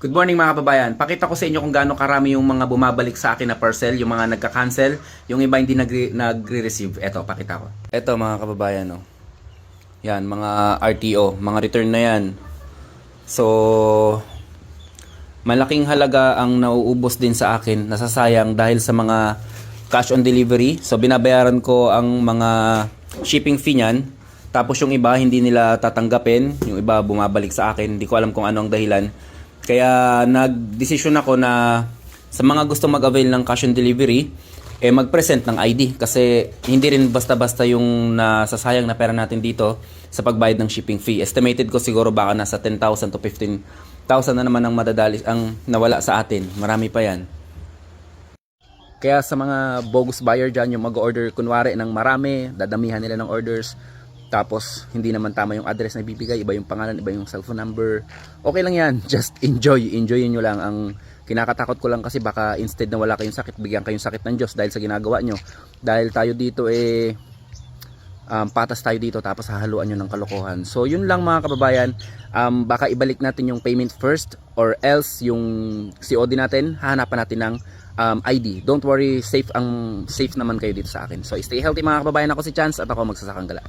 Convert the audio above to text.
Good morning mga kababayan. Pakita ko sa inyo kung gaano karami yung mga bumabalik sa akin na parcel, yung mga nagka-cancel, yung iba hindi nagre-receive. Eto, pakita ko. Eto mga kababayan, no. Yan, mga RTO, mga return na yan. So, malaking halaga ang nauubos din sa akin, nasasayang dahil sa mga cash on delivery. So, binabayaran ko ang mga shipping fee niyan. Tapos yung iba hindi nila tatanggapin, yung iba bumabalik sa akin. Hindi ko alam kung ano ang dahilan. Kaya nag-desisyon ako na sa mga gusto mag-avail ng cash on delivery, mag-present ng ID. Kasi hindi rin basta-basta yung nasasayang na pera natin dito sa pagbayad ng shipping fee. Estimated ko siguro baka nasa 10,000 to 15,000 na naman ang madadali ang nawala sa atin. Marami pa yan. Kaya sa mga bogus buyer dyan, yung mag-order kunwari ng marami, dadamihan nila ng orders, tapos hindi naman tama yung address na ibibigay, iba yung pangalan, iba yung cellphone number. Okay lang yan, just enjoyin nyo lang. Ang kinakatakot ko lang kasi baka instead na wala kayong sakit, bigyan kayong sakit ng Diyos dahil sa ginagawa nyo. Dahil tayo dito patas tayo dito tapos hahaluan nyo ng kalokohan. So yun lang mga kababayan, baka ibalik natin yung payment first or else yung COD natin, hahanapan natin ng ID. Don't worry, safe naman kayo dito sa akin. So stay healthy mga kababayan, ako si Chance at ako magsasakang gala.